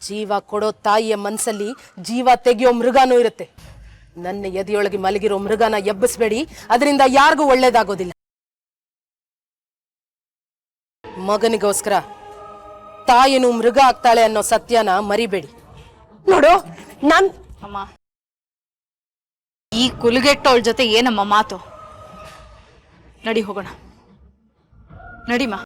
ಜೀವ ಕೊಡೋ ತಾಯಿಯ ಮನಸ್ಸಲ್ಲಿ ಜೀವ ತೆಗೆಯೋ ಮೃಗನೂ ಇರುತ್ತೆ. ನನ್ನ ಎದೆಯೊಳಗೆ ಮಲಗಿರೋ ಮೃಗನ ಎಬ್ಬಿಸಬೇಡಿ, ಅದರಿಂದ ಯಾರಿಗೂ ಒಳ್ಳೇದಾಗೋದಿಲ್ಲ. ಮಗನಿಗೋಸ್ಕರ ತಾಯಿನೂ ಮೃಗ ಆಗ್ತಾಳೆ ಅನ್ನೋ ಸತ್ಯನ ಮರಿಬೇಡಿ. ನೋಡು, ನಾನ್ ಅಮ್ಮ, ಈ ಕುಲಗೆಟ್ಟೋಳ ಜೊತೆ ಏನಮ್ಮ ಮಾತು? ನಡಿ ಹೋಗೋಣ, ನಡಿಮಾ.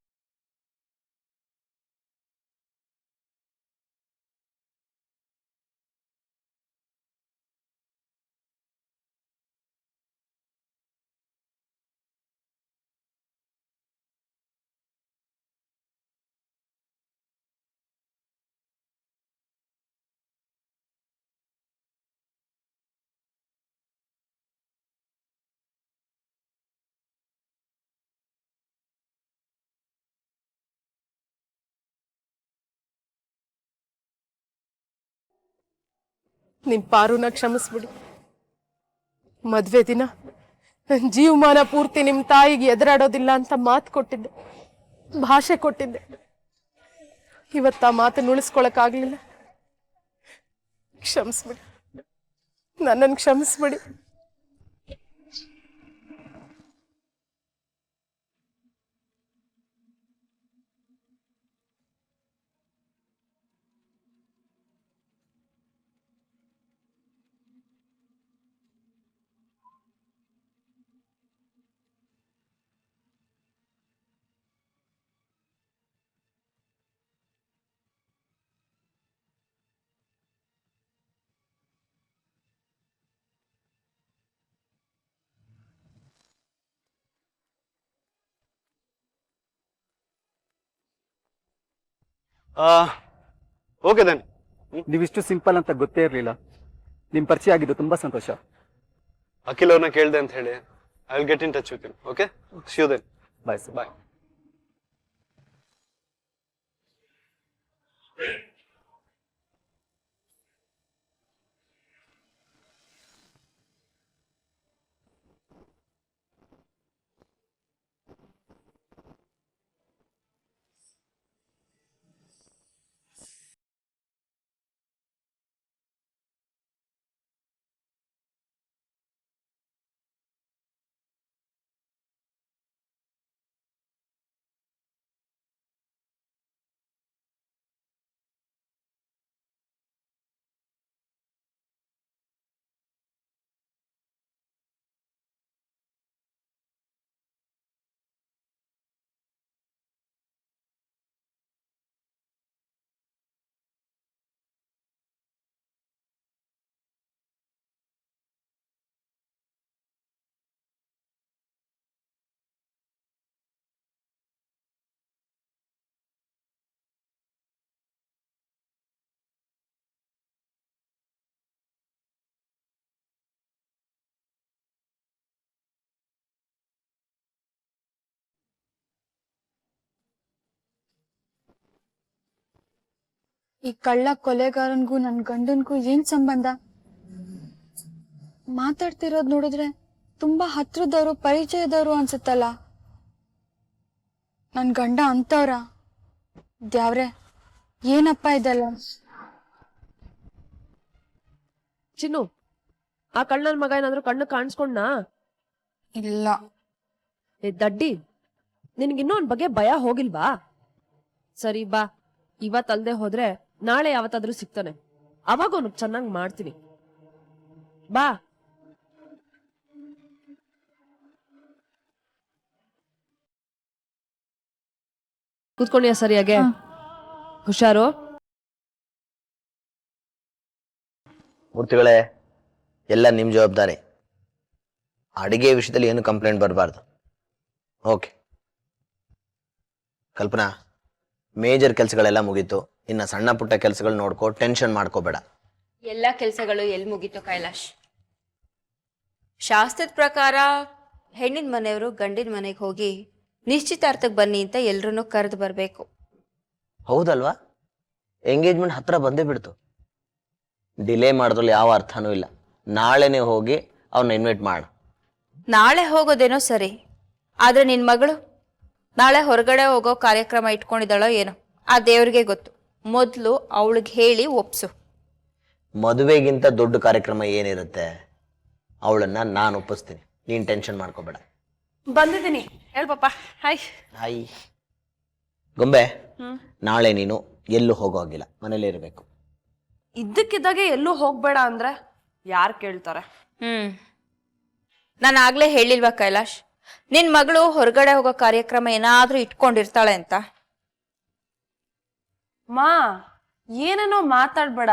ನಿಮ್ ಪಾರುನ ಕ್ಷಮಿಸ್ಬಿಡಿ. ಮದ್ವೆ ದಿನ ಜೀವಮಾನ ಪೂರ್ತಿ ನಿಮ್ ತಾಯಿಗೆ ಎದುರಾಡೋದಿಲ್ಲ ಅಂತ ಮಾತು ಕೊಟ್ಟಿದ್ದೆ, ಭಾಷೆ ಕೊಟ್ಟಿದ್ದೆ. ಇವತ್ತ ಆ ಮಾತನ್ನು ಉಳಿಸ್ಕೊಳಕ್ಕಾಗ್ಲಿಲ್ಲ. ಕ್ಷಮಿಸ್ಬಿಡಿ, ನನ್ನನ್ನು ಕ್ಷಮಿಸ್ಬಿಡಿ. ಓಕೆ ದನ್. ನೀವಿಷ್ಟು ಸಿಂಪಲ್ ಅಂತ ಗೊತ್ತೇ ಇರಲಿಲ್ಲ. ನಿಮ್ ಪರಿಚಯ ಆಗಿದ್ದು ತುಂಬಾ ಸಂತೋಷ. ಅಖಿಲ್ ಅವ್ರನ್ನ ಕೇಳಿದೆ ಅಂತ ಹೇಳಿ. I will get in touch with you. Okay, see you then. Bye sir. Bye. ಈ ಕಳ್ಳ ಕೊಲೆಗಾರನ್ಗೂ ನನ್ ಗಂಡನ್ಗೂ ಏನ್ ಸಂಬಂಧ? ಮಾತಾಡ್ತಿರೋದ್ ನೋಡಿದ್ರೆ ತುಂಬಾ ಹತ್ರದವ್ರು, ಪರಿಚಯದವ್ರು ಅನ್ಸುತ್ತಲ್ಲ. ನನ್ ಗಂಡ ಅಂತವ್ರ? ದ್ಯಾವ್ರೆ, ಏನಪ್ಪ ಇದಲ್ಲ? ಚಿನ್ನು, ಆ ಕಳ್ಳನ ಮಗ ಏನಾದ್ರು ಕಣ್ಣು ಕಾಣಿಸ್ಕೊಂಡ್ನಾ? ಇಲ್ಲ. ಏ ದಡ್ಡಿ, ನಿನ್ಗಿನ್ನೂ ಅವನ್ ಬಗ್ಗೆ ಭಯ ಹೋಗಿಲ್ವಾ? ಸರಿ ಬಾ, ಇವತ್ತಲ್ದೆ ಹೋದ್ರೆ ನಾಳೆ ಯಾವತ್ತಾದ್ರೂ ಸಿಗ್ತಾನೆ. ಅವಾಗ ಅವನಿಗೆ ಚೆನ್ನಾಗಿ ಮಾಡ್ತೀನಿ. ಬಾ. ಕೂತ್ಕೊಂಡಿಯ ಸರಿಯಾಗೆ? ಹುಷಾರು. ಮೂರ್ತಿಗಳೇ, ಎಲ್ಲ ನಿಮ್ಮ ಜವಾಬ್ದಾರಿ. ಅಡಿಗೆ ವಿಷಯದಲ್ಲಿ ಏನು ಕಂಪ್ಲೇಂಟ್ ಬರಬಾರ್ದು. ಓಕೆ. ಕಲ್ಪನಾ, ಮೇಜರ್ ಕೆಲಸಗಳೆಲ್ಲ ಮುಗೀತು. ಇನ್ನು ಸಣ್ಣ ಪುಟ್ಟ ಕೆಲಸಗಳು ನೋಡ್ಕೋ, ಟೆನ್ಷನ್ ಮಾಡ್ಕೋಬೇಡ. ಎಲ್ಲ ಕೆಲಸಗಳು ಎಲ್ಲಿ ಮುಗೀತು ಕೈಲಾಶ್? ಶಾಸ್ತ್ರದ ಪ್ರಕಾರ ಹೆಣ್ಣಿನ ಮನೆಯವರು ಗಂಡಿನ ಮನೆಗೆ ಹೋಗಿ ನಿಶ್ಚಿತಾರ್ಥಕ್ಕೆ ಬನ್ನಿ ಅಂತ ಎಲ್ರೂ ಕರೆದು ಬರಬೇಕು. ಹೌದಲ್ವಾ? ಎಂಗೇಜ್ಮೆಂಟ್ ಹತ್ರ ಬಂದೇ ಬಿಡ್ತು. ಡಿಲೇ ಮಾಡಿದ್ರಲ್ಲಿ ಯಾವ ಅರ್ಥನೂ ಇಲ್ಲ. ನಾಳೆನೇ ಹೋಗಿ ಅವನ್ನ ಇನ್ವೈಟ್ ಮಾಡು. ನಾಳೆ ಹೋಗೋದೇನೋ ಸರಿ, ಆದ್ರೆ ನಿನ್ ಮಗಳು ನಾಳೆ ಹೊರಗಡೆ ಹೋಗೋ ಕಾರ್ಯಕ್ರಮ ಇಟ್ಕೊಂಡಿದ್ದಾಳೋ ಏನೋ ಆ ದೇವ್ರಿಗೆ ಗೊತ್ತು. ಮೊದಲು ಅವಳಿಗೆ ಹೇಳಿ ಒಪ್ಸು. ಮದುವೆಗಿಂತ ದೊಡ್ಡ ಕಾರ್ಯಕ್ರಮ ಏನಿರುತ್ತೆ ಅವಳನ್ನ ನಾನು ಒಪ್ಪಿಸ್ತೀನಿ, ನೀನ್ ಟೆನ್ಷನ್ ಮಾಡ್ಕೋಬೇಡ. ಬಂದಿದ್ದೀನಿ. ಹೇಳ್ಪಪ್ಪ. ಹಾಯ್. ಹಾಯ್ ಗೊಂಬೆ, ನಾಳೆ ನೀನು ಎಲ್ಲೂ ಹೋಗೋ ಹಾಗಿಲ್ಲ, ಮನೇಲೇ ಇರಬೇಕು. ಇದ್ದಕ್ಕಿದ್ದಾಗೆ ಎಲ್ಲೂ ಹೋಗ್ಬೇಡ ಅಂದ್ರೆ ಯಾರು ಕೇಳ್ತಾರೆ? ನಾನು ಆಗ್ಲೇ ಹೇಳಿಲ್ವಾ ಕೈಲಾಶ್, ನಿನ್ ಮಗಳು ಹೊರಗಡೆ ಹೋಗೋ ಕಾರ್ಯಕ್ರಮ ಏನಾದ್ರೂ ಇಟ್ಕೊಂಡಿರ್ತಾಳೆ ಅಂತ? ಮಾ, ಏನೇನೋ ಮಾತಾಡ್ಬೇಡ.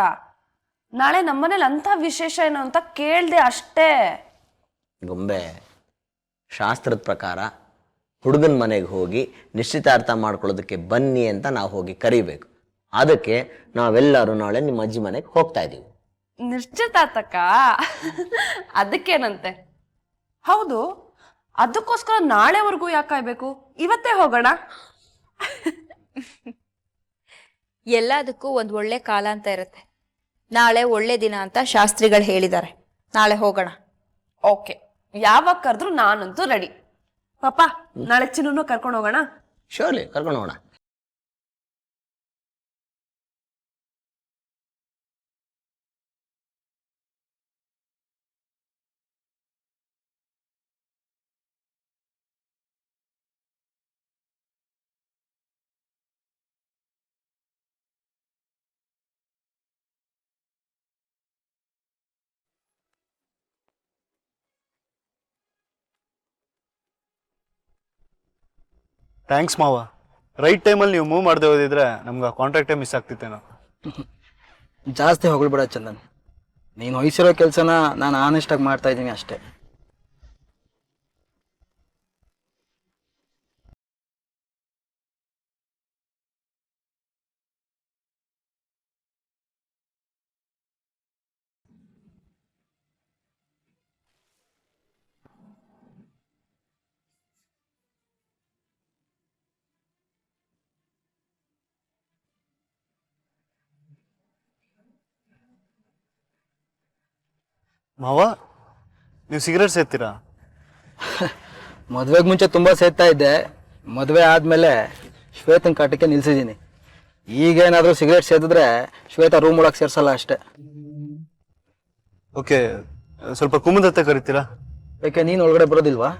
ನಾಳೆ ನಮ್ಮನೇಲಿ ಅಂತ ವಿಶೇಷ ಏನು ಅಂತ ಕೇಳ್ದೆ ಅಷ್ಟೇ. ಗೊಂಬೆ, ಶಾಸ್ತ್ರದ ಪ್ರಕಾರ ಹುಡುಗನ ಮನೆಗೆ ಹೋಗಿ ನಿಶ್ಚಿತಾರ್ಥ ಮಾಡ್ಕೊಳ್ಳೋದಕ್ಕೆ ಬನ್ನಿ ಅಂತ ನಾವು ಹೋಗಿ ಕರಿಬೇಕು. ಅದಕ್ಕೆ ನಾವೆಲ್ಲರೂ ನಾಳೆ ನಿಮ್ಮ ಅಜ್ಜಿ ಮನೆಗೆ ಹೋಗ್ತಾ ಇದ್ದೀವಿ. ನಿಶ್ಚಿತಾರ್ಥಕ್ಕ? ಅದಕ್ಕೇನಂತೆ? ಹೌದು, ಅದಕ್ಕೋಸ್ಕರ ನಾಳೆವರೆಗೂ ಯಾಕೆ ಕಾಯ್ಬೇಕು? ಇವತ್ತೇ ಹೋಗೋಣ. ಎಲ್ಲದಕ್ಕೂ ಒಂದು ಒಳ್ಳೆ ಕಾಲ ಅಂತ ಇರುತ್ತೆ. ನಾಳೆ ಒಳ್ಳೆ ದಿನ ಅಂತ ಶಾಸ್ತ್ರಿಗಳು ಹೇಳಿದ್ದಾರೆ. ನಾಳೆ ಹೋಗೋಣ. ಓಕೆ, ಯಾವಾಗ ಕರೆದ್ರು ನಾನಂತೂ ರೆಡಿ. ಪಾಪ, ನಾಳೆ ಚಿನ್ನೂ ಕರ್ಕೊಂಡು ಹೋಗೋಣ. ಶೋರ್ಲಿ, ಕರ್ಕೊಂಡು ಹೋಗೋಣ. ಥ್ಯಾಂಕ್ಸ್ ಮಾವ. ರೈಟ್ ಟೈಮಲ್ಲಿ ನೀವು ಮೂವ್ ಮಾಡದೆ ಹೋದಿದ್ರೆ ನಮ್ಗೆ ಕಾಂಟ್ರಾಕ್ಟೇ ಮಿಸ್ ಆಗ್ತಿತ್ತೇನೋ. ಜಾಸ್ತಿ ಹೊಗಳ್ಬೇಡ ಚಂದನ್, ನೀನು ವಹಿಸಿರೋ ಕೆಲಸನ ನಾನು ಆನೆಸ್ಟಾಗಿ ಮಾಡ್ತಾ ಇದ್ದೀನಿ ಅಷ್ಟೇ. ಮಾವ, ನೀವು ಸಿಗರೇಟ್ ಸೇರ್ತೀರಾ? ಮದುವೆಗೆ ಮುಂಚೆ ತುಂಬ ಸೇರ್ತಾ ಇದ್ದೆ. ಮದುವೆ ಆದಮೇಲೆ ಶ್ವೇತನ ಕಾಟಕ್ಕೆ ನಿಲ್ಸಿದ್ದೀನಿ. ಈಗೇನಾದರೂ ಸಿಗರೇಟ್ ಸೇದಿದ್ರೆ ಶ್ವೇತ ರೂಮ್ ಒಳಗೆ ಸೇರಿಸಲ್ಲ ಅಷ್ಟೇ. ಓಕೆ, ಸ್ವಲ್ಪ ಕುಮುದತ್ತೆ ಕರಿತೀರಾ? ಯಾಕೆ, ನೀನು ಒಳಗಡೆ ಬರೋದಿಲ್ವಾ?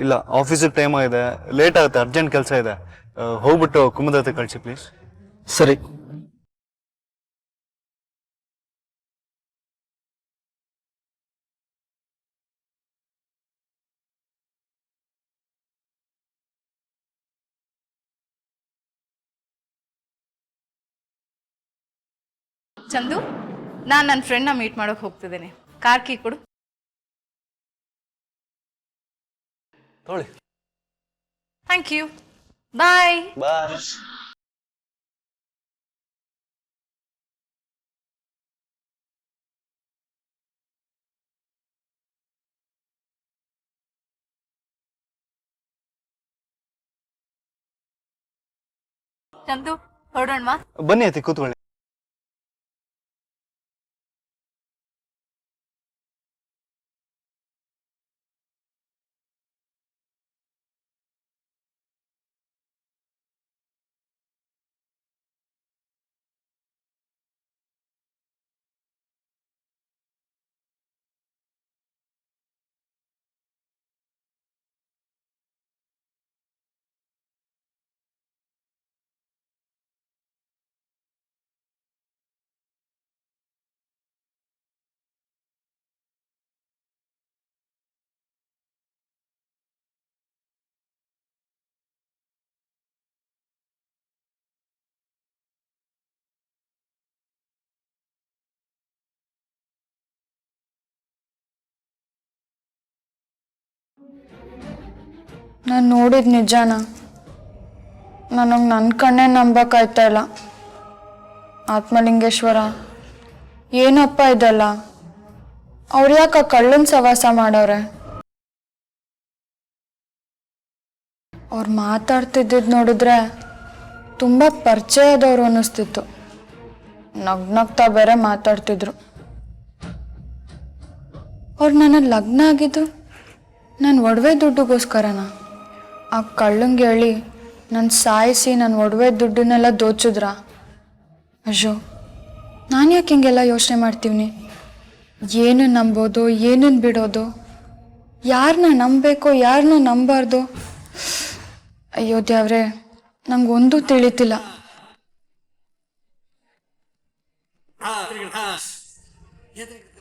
ಇಲ್ಲ, ಆಫೀಸಿಗೆ ಟೈಮ್ ಆಗಿದೆ, ಲೇಟ್ ಆಗುತ್ತೆ, ಅರ್ಜೆಂಟ್ ಕೆಲಸ ಇದೆ. ಹೋಗ್ಬಿಟ್ಟು ಕುಮುದತ್ತೆ ಕಳಿಸಿ ಪ್ಲೀಸ್. ಸರಿ. ಚಂದು, ನಾನು ನನ್ನ ಫ್ರೆಂಡ್ನ ಮೀಟ್ ಮಾಡೋಕೆ ಹೋಗ್ತಿದ್ದೇನೆ. ಕಾರ್ ಕೀ ಕೊಡು. ತೊಗೊಳ್ಳಿ. Thank you. Bye. Bye. Chandu, ಹೊರಡೋಣವಾ? ಬನ್ನಿ ಅತಿ, ಕೂತ್ಕೊಳ್ಳಿ. ನಾನು ನೋಡಿದ ನಿಜಾನ ನನಗೆ ನನ್ನ ಕಣ್ಣೇ ನಂಬಕ್ಕಾಯ್ತಾ ಇಲ್ಲ. ಆತ್ಮಲಿಂಗೇಶ್ವರ, ಏನಪ್ಪ ಇದೆಲ್ಲ? ಅವ್ರು ಯಾಕೆ ಕಳ್ಳನ ಸವಾಸ ಮಾಡವ್ರೆ? ಅವ್ರು ಮಾತಾಡ್ತಿದ್ದಿದ್ದು ನೋಡಿದ್ರೆ ತುಂಬ ಪರಿಚಯದವ್ರು ಅನ್ನಿಸ್ತಿತ್ತು. ನಗ್ನಗ್ತಾ ಬೇರೆ ಮಾತಾಡ್ತಿದ್ರು. ಅವ್ರು ನನ್ನ ಲಗ್ನ ಆಗಿದ್ದು ನನ್ನ ಒಡವೆ ದುಡ್ಡುಗೋಸ್ಕರನ? ಆ ಕಳ್ಳಂಗೆ ಹೇಳಿ ನನ್ನ ಸಾಯಿಸಿ ನನ್ನ ಒಡವೆ ದುಡ್ಡನ್ನೆಲ್ಲ ದೋಚಿದ್ರ. ಅಯ್ಯೋ, ನಾನು ಯಾಕೆ ಹಿಂಗೆಲ್ಲ ಯೋಚನೆ ಮಾಡ್ತೀವಿ? ಏನು ನಂಬೋದು, ಏನನ್ನು ಬಿಡೋದು, ಯಾರನ್ನ ನಂಬಬೇಕು, ಯಾರನ್ನ ನಂಬಾರ್ದು? ಅಯ್ಯೋ ದೇವ್ರೆ, ನಂಗೊಂದು ತಿಳಿತಿಲ್ಲ.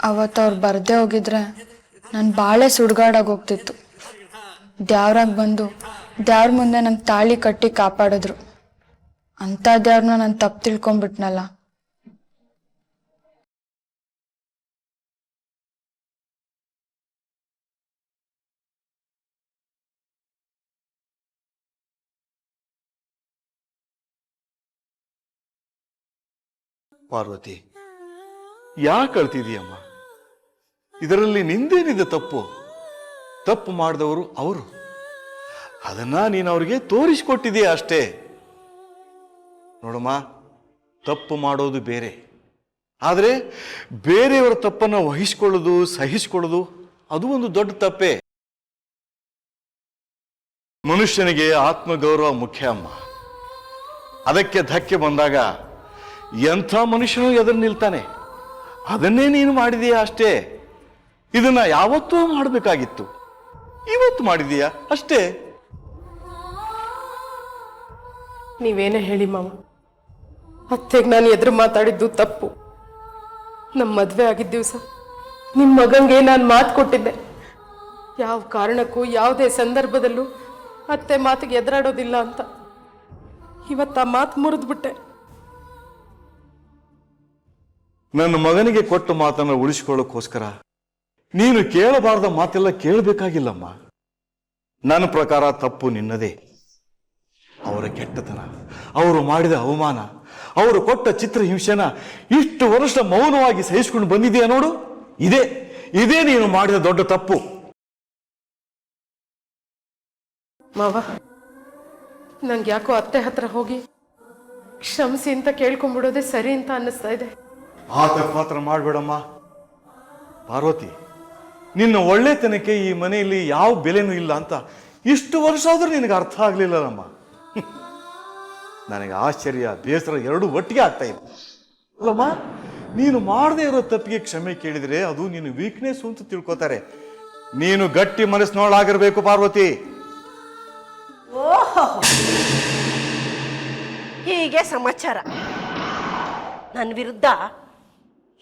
ಅವತ್ತು ಅವ್ರು ಬರ್ದೇ ಹೋಗಿದ್ರೆ ನಾನು ಬಾಳೆ ಸುಡ್ಗಾಡಾಗೋಗ್ತಿತ್ತು. ದ್ಯಾವ್ರಾಗ ಬಂದು ದ್ಯಾವ್ರ ಮುಂದೆ ನಂಗೆ ತಾಳಿ ಕಟ್ಟಿ ಕಾಪಾಡಿದ್ರು. ಅಂಥ ದ್ಯಾವ್ರನ್ನ ನಾನು ತಪ್ಪು ತಿಳ್ಕೊಂಬಿಟ್ನಲ್ಲ. ಪಾರ್ವತಿ, ಯಾಕೆ ಅಳ್ತಿದೀಯಮ್ಮ? ಇದರಲ್ಲಿ ನಿಂದೇನಿದೆ ತಪ್ಪು? ತಪ್ಪು ಮಾಡಿದವರು ಅವರು, ಅದನ್ನ ನೀನು ಅವ್ರಿಗೆ ತೋರಿಸಿಕೊಟ್ಟಿದೀಯ ಅಷ್ಟೇ. ನೋಡಮ್ಮ, ತಪ್ಪು ಮಾಡೋದು ಬೇರೆ, ಆದರೆ ಬೇರೆಯವರ ತಪ್ಪನ್ನು ವಹಿಸ್ಕೊಳ್ಳೋದು, ಸಹಿಸಿಕೊಳ್ಳೋದು ಅದು ಒಂದು ದೊಡ್ಡ ತಪ್ಪೇ. ಮನುಷ್ಯನಿಗೆ ಆತ್ಮಗೌರವ ಮುಖ್ಯ ಅಮ್ಮ. ಅದಕ್ಕೆ ಧಕ್ಕೆ ಬಂದಾಗ ಎಂಥ ಮನುಷ್ಯನು ಎದುರು ನಿಲ್ತಾನೆ. ಅದನ್ನೇ ನೀನು ಮಾಡಿದೀಯ ಅಷ್ಟೇ. ಇದನ್ನ ಯಾವತ್ತೂ ಮಾಡಬೇಕಾಗಿತ್ತು, ಇವತ್ತು ಮಾಡಿದೀಯ ಅಷ್ಟೇ. ನೀವೇನೇ ಹೇಳಿ ಮಾವ, ಅತ್ತೆಗೆ ನಾನು ಎದುರು ಮಾತಾಡಿದ್ದು ತಪ್ಪು. ನಮ್ಮ ಮದುವೆ ಆಗಿದ್ದ ದಿವಸ ನಿಮ್ಮ ಮಗಂಗೆ ನಾನು ಮಾತು ಕೊಟ್ಟಿದ್ದೆ, ಯಾವ ಕಾರಣಕ್ಕೂ ಯಾವುದೇ ಸಂದರ್ಭದಲ್ಲೂ ಅತ್ತೆ ಮಾತಿಗೆ ಎದುರಾಡೋದಿಲ್ಲ ಅಂತ. ಇವತ್ತು ಆ ಮಾತು ಮುರಿದ್ಬಿಟ್ಟೆ. ನನ್ನ ಮಗನಿಗೆ ಕೊಟ್ಟ ಮಾತನ್ನು ಉಳಿಸಿಕೊಳ್ಳೋಕ್ಕೋಸ್ಕರ ನೀನು ಕೇಳಬಾರ್ದ ಮಾತೆಲ್ಲ ಕೇಳಬೇಕಾಗಿಲ್ಲಮ್ಮ. ನನ್ನ ಪ್ರಕಾರ ತಪ್ಪು ನಿನ್ನದೇ. ಅವರ ಕೆಟ್ಟತನ, ಅವರು ಮಾಡಿದ ಅವಮಾನ, ಅವರು ಕೊಟ್ಟ ಚಿತ್ರಹಿಂಸೆನ ಇಷ್ಟು ವರ್ಷ ಮೌನವಾಗಿ ಸಹಿಸಿಕೊಂಡು ಬಂದಿದೆಯಾ ನೋಡು. ಇದೇ ನೀನು ಮಾಡಿದ ದೊಡ್ಡ ತಪ್ಪು. ಮಾವ, ನಂಗೆ ಯಾಕೋ ಅತ್ತೆ ಹತ್ರ ಹೋಗಿ ಕ್ಷಮಿಸಿ ಅಂತ ಕೇಳ್ಕೊಂಡ್ಬಿಡೋದೇ ಸರಿ ಅಂತ ಅನ್ನಿಸ್ತಾ ಇದೆ. ಆ ತಪ್ಪಾತ್ರ ಮಾಡಬೇಡಮ್ಮ ಪಾರ್ವತಿ. ನಿನ್ನ ಒಳ್ಳೆತನಕ್ಕೆ ಈ ಮನೆಯಲ್ಲಿ ಯಾವ ಬೆಲೆನೂ ಇಲ್ಲ ಅಂತ ಇಷ್ಟು ವರ್ಷ ಆದ್ರೂ ನಿನಗೆ ಅರ್ಥ ಆಗ್ಲಿಲ್ಲಮ್ಮ. ನನಗೆ ಆಶ್ಚರ್ಯ, ಬೇಸರ ಎರಡೂ ಒಟ್ಟಿಗೆ ಆಗ್ತಾ ಇದೆ ಅಲ್ಲಮ್ಮ. ನೀನು ಮಾಡದೇ ಇರೋ ತಪ್ಪಿಗೆ ಕ್ಷಮೆ ಕೇಳಿದ್ರೆ ಅದು ನೀನು ವೀಕ್ನೆಸ್ ಅಂತ ತಿಳ್ಕೊತಾರೆ. ನೀನು ಗಟ್ಟಿ ಮನಸ್ಸಿನೊಳಾಗಿರ್ಬೇಕು ಪಾರ್ವತಿ. ಓಹೋ, ಹೀಗೆ ಸಮಾಚಾರ. ನನ್ನ ವಿರುದ್ಧ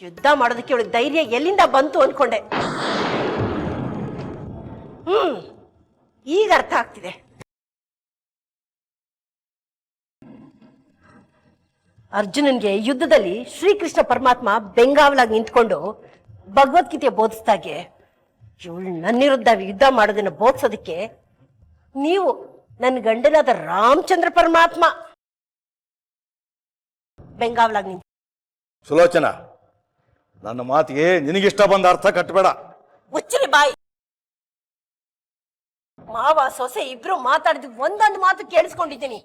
ಯುದ್ಧ ಮಾಡೋದಕ್ಕೆ ಅವಳಿಗೆ ಧೈರ್ಯ ಎಲ್ಲಿಂದ ಬಂತು ಅನ್ಕೊಂಡೆ. ಈಗ ಅರ್ಥ ಆಗ್ತಿದೆ. ಅರ್ಜುನನ್ಗೆ ಯುದ್ಧದಲ್ಲಿ ಶ್ರೀಕೃಷ್ಣ ಪರಮಾತ್ಮ ಬೆಂಗಾವಲಾಗಿ ನಿಂತ್ಕೊಂಡು ಭಗವದ್ಗೀತೆ ಬೋಧಿಸ್ದಾಗೆ ಇವಳು ನನ್ನ ವಿರುದ್ಧ ಯುದ್ಧ ಮಾಡೋದನ್ನ ಬೋಧಿಸೋದಕ್ಕೆ ನೀವು ನನ್ನ ಗಂಡನಾದ ರಾಮಚಂದ್ರ ಪರಮಾತ್ಮ ಬೆಂಗಾವಲಾಗಿ ನಿಂತ. ಸುಲೋಚನ, ನನ್ನ ಮಾತಿಗೆ ನಿನಗಿಷ್ಟ ಬಂದ ಅರ್ಥ ಕಟ್ಟಬೇಡ. ಮುಚ್ಚಲಿ ಬಾಯಿ. ಮಾವ ಸೊಸೆ ಇಬ್ರು ಮಾತಾಡಿದ ಒಂದೊಂದು ಮಾತು ಕೇಳಿಸ್ಕೊಂಡಿದ್ದೀನಿ.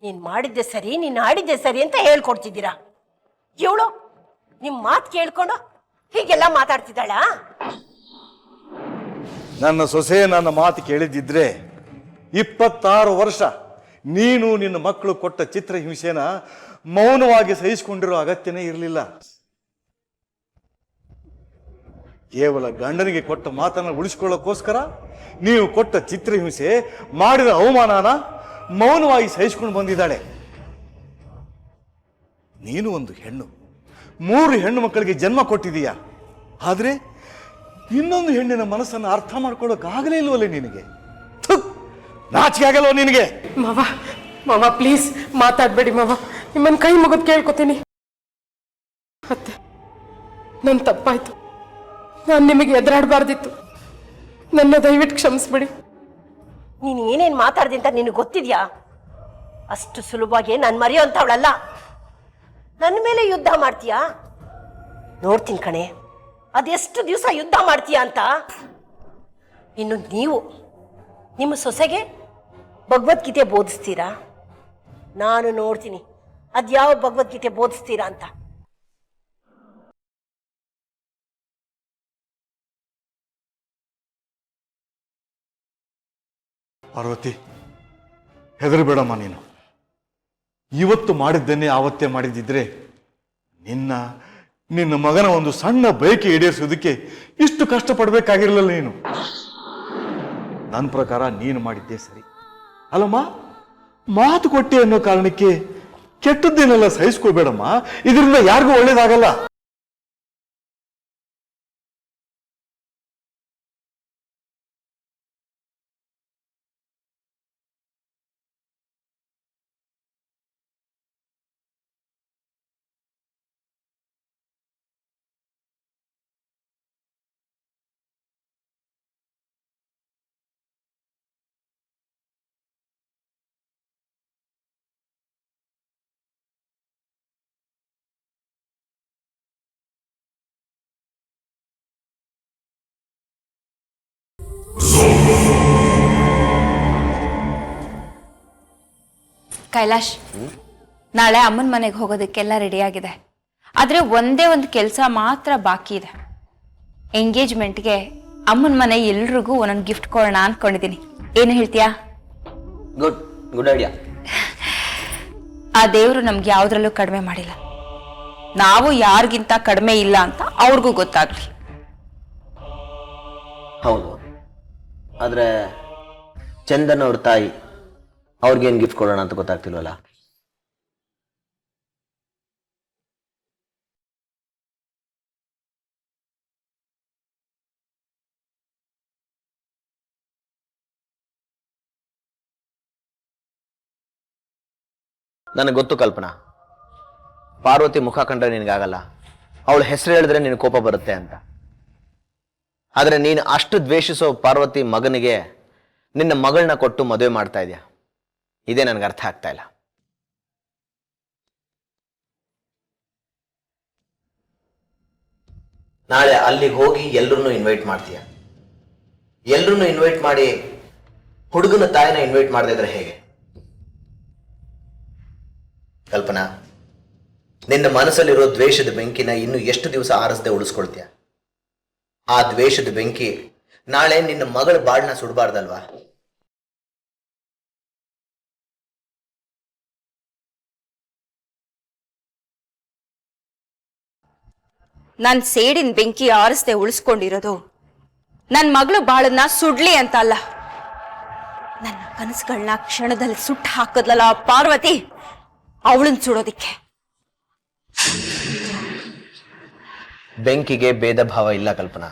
ನೀನ್ ಮಾಡಿದ್ದೆ ಸರಿ, ನೀನ್ ಆಡಿದ್ದೆ ಸರಿ ಅಂತ ಹೇಳ್ಕೊಡ್ತಿದ್ದೀರಾ. ಇವಳು ನಿಮ್ ಮಾತು ಕೇಳ್ಕೊಂಡು ಹೀಗೆಲ್ಲ ಮಾತಾಡ್ತಿದ್ದಾಳ. ನನ್ನ ಸೊಸೆ ನನ್ನ ಮಾತು ಕೇಳಿದ್ದಿದ್ರೆ 26 ವರ್ಷ ನೀನು ನಿನ್ನ ಮಕ್ಕಳು ಕೊಟ್ಟ ಚಿತ್ರಹಿಂಸೆನ ಮೌನವಾಗಿ ಸಹಿಸಿಕೊಂಡಿರೋ ಅಗತ್ಯನೇ ಇರಲಿಲ್ಲ. ಕೇವಲ ಗಂಡನಿಗೆ ಕೊಟ್ಟ ಮಾತನ್ನು ಉಳಿಸ್ಕೊಳ್ಳೋಕ್ಕೋಸ್ಕರ ನೀವು ಕೊಟ್ಟ ಚಿತ್ರಹಿಂಸೆ, ಮಾಡಿದ ಅವಮಾನನ ಮೌನವಾಗಿ ಸಹಿಸಿಕೊಂಡು ಬಂದಿದ್ದಾಳೆ. ನೀನು ಒಂದು ಹೆಣ್ಣು, 3 ಹೆಣ್ಣು ಮಕ್ಕಳಿಗೆ ಜನ್ಮ ಕೊಟ್ಟಿದೀಯ. ಆದ್ರೆ ಇನ್ನೊಂದು ಹೆಣ್ಣಿನ ಮನಸ್ಸನ್ನು ಅರ್ಥ ಮಾಡ್ಕೊಳ್ಳೋಕ್ಕಾಗಲೇ ಇಲ್ವಲ್ಲ ನಿನಗೆ? ನಾಚಿಕೆ ಆಗಲ್ವ ನಿನಗೆ? ಮಾವ ಪ್ಲೀಸ್ ಮಾತಾಡ್ಬೇಡಿ ಮಾವ, ನಿಮ್ಮನ್ನ ಕೈ ಮುಗಿದು ಕೇಳ್ಕೊತೀನಿ. ಅತ್ತೆ, ನನ್ನ ತಪ್ಪಾಯ್ತು, ನಾನು ನಿಮಗೆ ಎದುರಾಡಬಾರ್ದಿತ್ತು. ನನ್ನ ದಯವಿಟ್ಟು ಕ್ಷಮಿಸ್ಬಿಡಿ. ನೀನು ಏನೇನು ಮಾತಾಡ್ದೆ ಅಂತ ನಿನಗೆ ಗೊತ್ತಿದ್ಯಾ? ಅಷ್ಟು ಸುಲಭವಾಗಿ ನಾನು ಮರೆಯೋಂಥವಳಲ್ಲ. ನನ್ನ ಮೇಲೆ ಯುದ್ಧ ಮಾಡ್ತೀಯಾ? ನೋಡ್ತೀನಿ ಕಣೆ, ಅದೆಷ್ಟು ದಿವಸ ಯುದ್ಧ ಮಾಡ್ತೀಯಾ ಅಂತ. ಇನ್ನು ನೀವು ನಿಮ್ಮ ಸೊಸೆಗೆ ಭಗವದ್ಗೀತೆ ಬೋಧಿಸ್ತೀರಾ? ನಾನು ನೋಡ್ತೀನಿ ಅದ್ಯಾವ ಭಗವದ್ಗೀತೆ ಬೋಧಿಸ್ತೀರಾ ಅಂತ. ಪಾರ್ವತಿ, ಹೆದರಬೇಡಮ್ಮ. ನೀನು ಇವತ್ತು ಮಾಡಿದ್ದನ್ನೇ ಆವತ್ತೇ ಮಾಡಿದ್ದಿದ್ರೆ ನಿನ್ನ ಮಗನ ಒಂದು ಸಣ್ಣ ಬಯಕೆ ಈಡೇರಿಸೋದಕ್ಕೆ ಇಷ್ಟು ಕಷ್ಟಪಡಬೇಕಾಗಿರಲಿಲ್ಲ. ನೀನು ನನ್ನ ಪ್ರಕಾರ ನೀನು ಮಾಡಿದ್ದೇ ಸರಿ ಅಲ್ಲಮ್ಮ. ಮಾತು ಕೊಟ್ಟೆ ಅನ್ನೋ ಕಾರಣಕ್ಕೆ ಕೆಟ್ಟದ್ದೇನೆಲ್ಲ ಸಹಿಸ್ಕೋಬೇಡಮ್ಮ. ಇದರಿಂದ ಯಾರಿಗೂ ಒಳ್ಳೇದಾಗಲ್ಲ. ಕೈಲಾಶ್, ನಾಳೆ ಅಮ್ಮನ ಮನೆಗೆ ಹೋಗೋದಕ್ಕೆಲ್ಲ ರೆಡಿಯಾಗಿದೆ. ಆದರೆ ಒಂದೇ ಒಂದು ಕೆಲಸ ಮಾತ್ರ ಬಾಕಿ ಇದೆ. ಎಂಗೇಜ್ಮೆಂಟ್ಗೆ ಅಮ್ಮನ ಮನೆ ಎಲ್ರಿಗೂ ಒಂದೊಂದು ಗಿಫ್ಟ್ ಕೊಡೋಣ ಅನ್ಕೊಂಡಿದ್ದೀನಿ. ಏನು ಹೇಳ್ತೀಯಾ? Good idea. ಆ ದೇವರು ನಮ್ಗೆ ಯಾವುದ್ರಲ್ಲೂ ಕಡಿಮೆ ಮಾಡಿಲ್ಲ. ನಾವು ಯಾರಿಗಿಂತ ಕಡಿಮೆ ಇಲ್ಲ ಅಂತ ಅವ್ರಿಗೂ ಗೊತ್ತಾಗ್ಲಿ. ಹೌದು, ಆದರೆ ಚಂದನ್ ಅವ್ರ ತಾಯಿ ಅವ್ರಿಗೇನು ಗಿಫ್ಟ್ ಕೊಡೋಣ ಅಂತ ಗೊತ್ತಾಗ್ತಿಲ್ವಲ್ಲ. ನನಗೆ ಗೊತ್ತು ಕಲ್ಪನಾ, ಪಾರ್ವತಿ ಮುಖ ಕಂಡ್ರೆ ನಿನಗಾಗಲ್ಲ, ಅವಳ ಹೆಸರು ಹೇಳಿದ್ರೆ ನಿನಗೆ ಕೋಪ ಬರುತ್ತೆ ಅಂತ. ಆದರೆ ನೀನು ಅಷ್ಟು ದ್ವೇಷಿಸೋ ಪಾರ್ವತಿ ಮಗನಿಗೆ ನಿನ್ನ ಮಗಳನ್ನ ಕೊಟ್ಟು ಮದುವೆ ಮಾಡ್ತಾ ಇದೆಯಾ. ಇದೇ ನನಗೆ ಅರ್ಥ ಆಗ್ತಾ ಇಲ್ಲ. ನಾಳೆ ಅಲ್ಲಿಗೆ ಹೋಗಿ ಎಲ್ರನ್ನೂ ಇನ್ವೈಟ್ ಮಾಡ್ತೀಯ. ಎಲ್ರನ್ನೂ ಇನ್ವೈಟ್ ಮಾಡಿ ಹುಡುಗನ ತಾಯಿನ ಇನ್ವೈಟ್ ಮಾಡದೇ ಇದ್ರೆ ಹೇಗೆ? ಕಲ್ಪನಾ, ನಿನ್ನ ಮನಸ್ಸಲ್ಲಿರೋ ದ್ವೇಷದ ಬೆಂಕಿನ ಇನ್ನು ಎಷ್ಟು ದಿವಸ ಆರಿಸದೆ ಉಳಿಸ್ಕೊಳ್ತೀಯ? ಆ ದ್ವೇಷದ ಬೆಂಕಿ ನಾಳೆ ನಿನ್ನ ಮಗಳ ಬಾಳನ್ನ ಸುಡಬಾರ್ದಲ್ವಾ? ನಾನು ಸೇಡಿನ ಬೆಂಕಿ ಆರಿಸದೆ ಉಳಿಸ್ಕೊಂಡಿರೋದು ನನ್ನ ಮಗಳು ಬಾಳನ್ನ ಸುಡ್ಲಿ ಅಂತ ಅಲ್ಲ, ನನ್ನ ಕನಸುಗಳನ್ನ ಕ್ಷಣದಲ್ಲಿ ಸುಟ್ಟು ಹಾಕದ್ಲಲ್ಲ ಪಾರ್ವತಿ, ಅವಳನ್ನ ಸುಡೋದಿಕ್ಕೆ. ಬೆಂಕಿಗೆ ಭೇದ ಭಾವ ಇಲ್ಲ ಕಲ್ಪನಾ,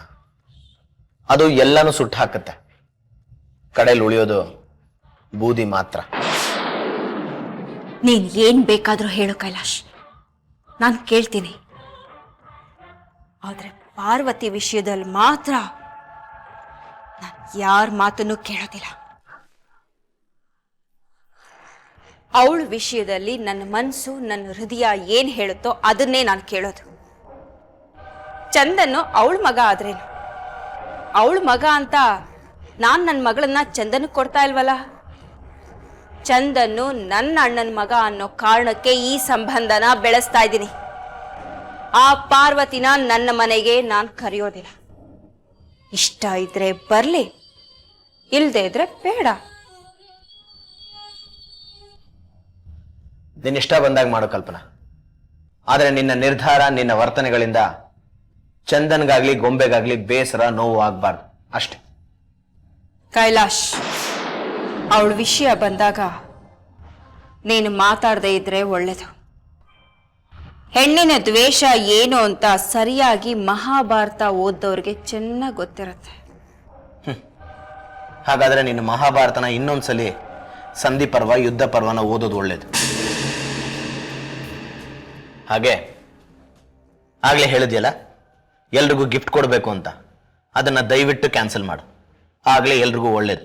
ಅದು ಎಲ್ಲಾನು ಸುಟ್ಟು ಹಾಕತ್ತೆ. ಕಡೆಯಲ್ಲಿ ಉಳಿಯೋದು ಬೂದಿ ಮಾತ್ರ. ನೀನ್ ಏನ್ ಬೇಕಾದ್ರೂ ಹೇಳು ಕೈಲಾಶ್, ನಾನು ಕೇಳ್ತೀನಿ. ಆದ್ರೆ ಪಾರ್ವತಿ ವಿಷಯದಲ್ಲಿ ಮಾತ್ರ ನಾನು ಯಾರ ಮಾತನ್ನು ಕೇಳೋದಿಲ್ಲ. ಅವಳ ವಿಷಯದಲ್ಲಿ ನನ್ನ ಮನಸ್ಸು, ನನ್ನ ಹೃದಯ ಏನ್ ಹೇಳುತ್ತೋ ಅದನ್ನೇ ನಾನು ಕೇಳೋದು. ಚಂದನ್ನು ಅವಳ ಮಗ ಆದ್ರೇನು? ಅವಳ ಮಗ ಅಂತ ನಾನು ನನ್ನ ಮಗಳನ್ನ ಚಂದನ್ ಕೊಡ್ತಾ ಇಲ್ವಲ್ಲ. ಚಂದನ್ನು ನನ್ನ ಅಣ್ಣನ ಮಗ ಅನ್ನೋ ಕಾರಣಕ್ಕೆ ಈ ಸಂಬಂಧನ ಬೆಳೆಸ್ತಾ ಇದ್ದೀನಿ. ಆ ಪಾರ್ವತಿನ ನನ್ನ ಮನೆಗೆ ನಾನು ಕರೆಯೋದಿಲ್ಲ. ಇಷ್ಟ ಇದ್ರೆ ಬರ್ಲಿ, ಇಲ್ದೇ ಇದ್ರೆ ಬೇಡ. ನಿನ್ನಿಷ್ಟ ಬಂದಾಗ ಮಾಡು ಕಲ್ಪನಾ. ಆದರೆ ನಿನ್ನ ನಿರ್ಧಾರ, ನಿನ್ನ ವರ್ತನೆಗಳಿಂದ ಚಂದನ್ಗಾಗ್ಲಿ ಗೊಂಬೆಗಾಗ್ಲಿ ಬೇಸರ, ನೋವು ಆಗ್ಬಾರ್ದು ಅಷ್ಟೆ. ಕೈಲಾಶ್, ಅವಳ ವಿಷಯ ಬಂದಾಗ ನೀನು ಮಾತಾಡದೇ ಇದ್ರೆ ಒಳ್ಳೇದು. ಹೆಣ್ಣಿನ ದ್ವೇಷ ಏನು ಅಂತ ಸರಿಯಾಗಿ ಮಹಾಭಾರತ ಓದ್ದವ್ರಿಗೆ ಚೆನ್ನಾಗಿ ಗೊತ್ತಿರುತ್ತೆ. ಹಾಗಾದ್ರೆ ನೀನು ಮಹಾಭಾರತನ ಇನ್ನೊಂದ್ಸಲಿ ಸಂಧಿ ಪರ್ವ, ಯುದ್ಧ ಪರ್ವನ ಓದೋದು ಒಳ್ಳೇದು. ಹಾಗೆ ಆಗ್ಲೇ ಹೇಳಿದ್ಯಲ್ಲ ಎಲ್ರಿಗೂ ಗಿಫ್ಟ್ ಕೊಡಬೇಕು ಅಂತ, ಅದನ್ನ ದಯವಿಟ್ಟು ಕ್ಯಾನ್ಸಲ್ ಮಾಡು. ಆಗ್ಲೇ ಎಲ್ರಿಗೂ ಒಳ್ಳೇದು.